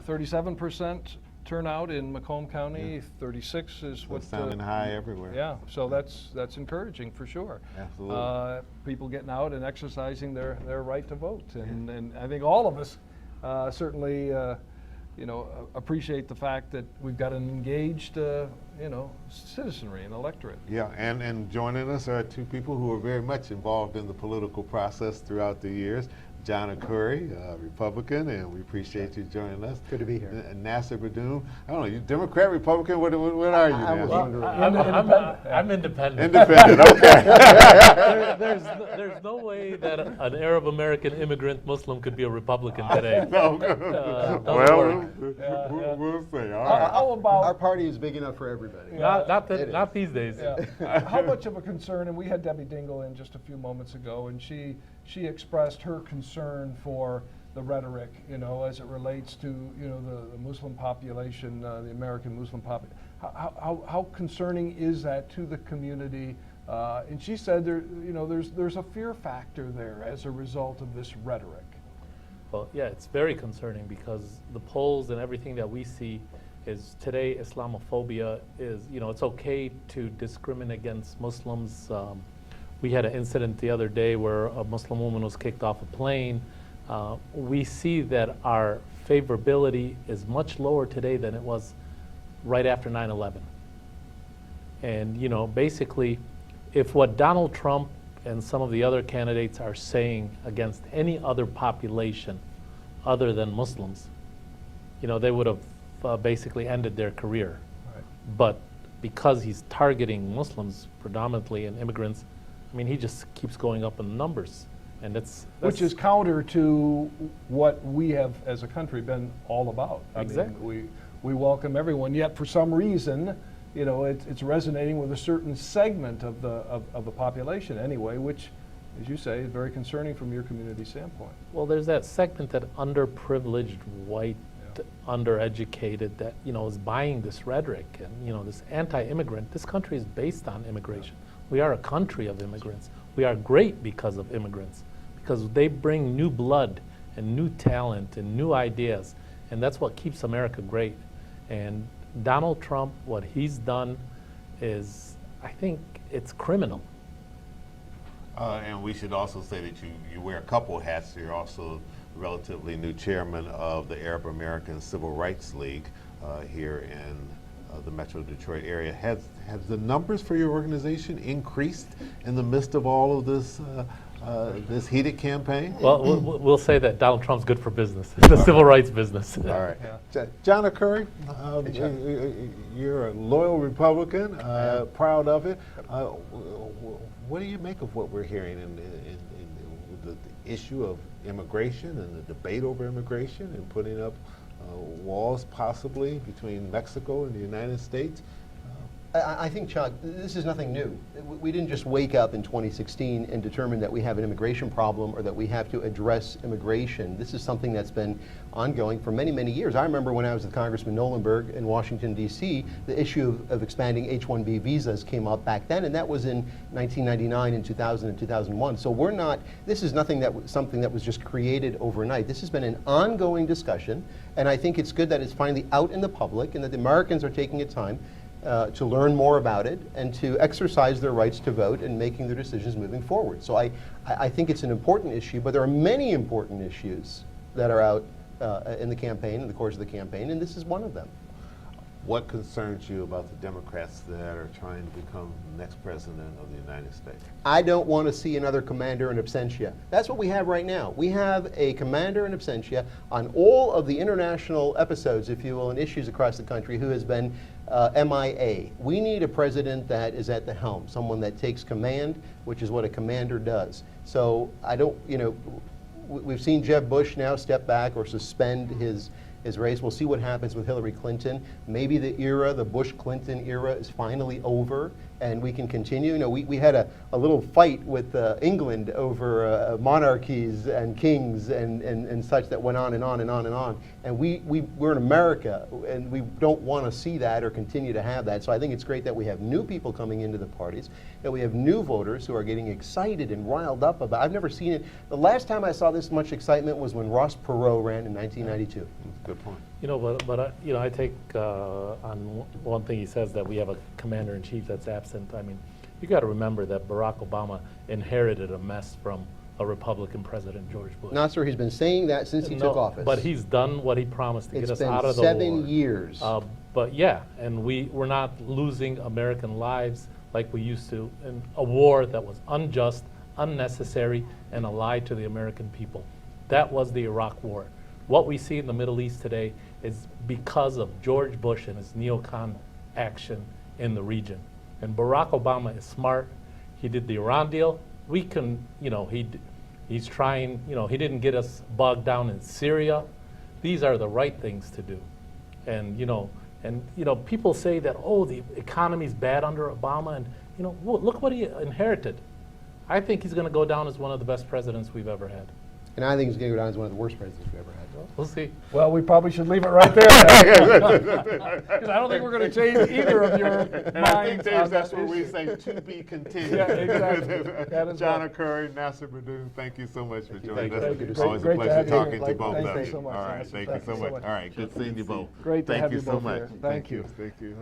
37% turnout in Macomb County. 36 is what. Sounding high everywhere. Yeah, so that's encouraging for sure. Absolutely. People getting out and exercising their right to vote, and I think all of us certainly appreciate the fact that we've got an engaged citizenry and electorate. Yeah, and joining us are two people who are very much involved in the political process throughout the years. John Akouri, Republican, and we appreciate you joining us. Good to be here. And Nasser Beydoun, I don't know, you Democrat, Republican, what are you, Nasser? I'm independent. Independent, okay. There's no way that an Arab American immigrant Muslim could be a Republican today. No. Well, we'll see. All right. How about Our party is big enough for everybody. Not these days. how much of a concern, and we had Debbie Dingle in just a few moments ago, and she expressed her concern for the rhetoric, as it relates to, the Muslim population, the American Muslim population. How concerning is that to the community? And she said there's a fear factor there as a result of this rhetoric. Well, yeah, it's very concerning because the polls and everything that we see is today Islamophobia is, it's okay to discriminate against Muslims. We had an incident the other day where a Muslim woman was kicked off a plane. We see that our favorability is much lower today than it was right after 9/11. And basically, if what Donald Trump and some of the other candidates are saying against any other population other than Muslims, they would have basically ended their career. Right. But because he's targeting Muslims predominantly and immigrants, he just keeps going up in the numbers, and that's which is counter to what we have as a country been all about. Exactly. We welcome everyone, yet for some reason, it's resonating with a certain segment of the population anyway, which, as you say, is very concerning from your community standpoint. Well, there's that segment, that underprivileged white, undereducated, that is buying this rhetoric and this anti-immigrant. This country is based on immigration. We are a country of immigrants. We are great because of immigrants, because they bring new blood and new talent and new ideas, and that's what keeps America great. And Donald Trump, what he's done is, I think it's criminal. And we should also say that you wear a couple hats. You're also relatively new chairman of the Arab American Civil Rights League here in the Metro Detroit area. Has the numbers for your organization increased in the midst of all of this this heated campaign? Well, we'll say that Donald Trump's good for business, the civil rights business. All right. John Akouri, you're a loyal Republican, proud of it. What do you make of what we're hearing in the issue of immigration and the debate over immigration and putting up walls possibly between Mexico and the United States? I think, Chuck, this is nothing new. We didn't just wake up in 2016 and determine that we have an immigration problem or that we have to address immigration. This is something that's been ongoing for many, many years. I remember when I was with Congressman Nolenberg in Washington, D.C., the issue of expanding H-1B visas came up back then, and that was in 1999 and 2000 and 2001. So this is something that was just created overnight. This has been an ongoing discussion, and I think it's good that it's finally out in the public and that the Americans are taking the time to learn more about it and to exercise their rights to vote and making their decisions moving forward. So I think it's an important issue, but there are many important issues that are out in the campaign, in the course of the campaign, and this is one of them. What concerns you about the Democrats that are trying to become the next president of the United States? I don't want to see another commander in absentia. That's what we have right now. We have a commander in absentia on all of the international episodes, if you will, and issues across the country who has been MIA. We need a president that is at the helm, someone that takes command, which is what a commander does. So we've seen Jeb Bush now step back or suspend his race. We'll see what happens with Hillary Clinton. Maybe the Bush-Clinton era is finally over and we can continue. We had a little fight with England over monarchies and kings and such that went on and on and on and on. And we're in America and we don't want to see that or continue to have that. So I think it's great that we have new people coming into the parties, that we have new voters who are getting excited and riled up about. I've never seen it. The last time I saw this much excitement was when Ross Perot ran in 1992. That's a good point. You know, but you know, I take on one thing he says that we have a commander-in-chief that's absent. I mean, you got to remember that Barack Obama inherited a mess from a Republican president, George Bush. Nasser, he's been saying that since he took office. But he's done what he promised to It's get us been out of the war. 7 years. But yeah, and we're not losing American lives like we used to in a war that was unjust, unnecessary, and a lie to the American people. That was the Iraq War. What we see in the Middle East today is because of George Bush and his neocon action in the region. And Barack Obama is smart. He did the Iran deal. We can, you know, he's trying, you know, he didn't get us bogged down in Syria. These are the right things to do. And, you know, people say that, oh, the economy's bad under Obama, and, you know, look what he inherited. I think he's going to go down as one of the best presidents we've ever had. And I think he's going to go down as one of the worst presidents we've ever had. We'll see. Well, we probably should leave it right there. Because I don't think we're going to change either of your And I think, minds James, on that's that where we issue. say to be continued. Yeah, exactly. That is John right. Akouri, Nasser Beydoun, thank you so much for you. joining Thank us. you. It's Great- always a great to pleasure have you talking here. to both Thank of you you. so much, All right, Nasser. thank you Thank so you so much. much. All right, good seeing you both. Great to Thank have you you so both much. here. Thank you. Thank you.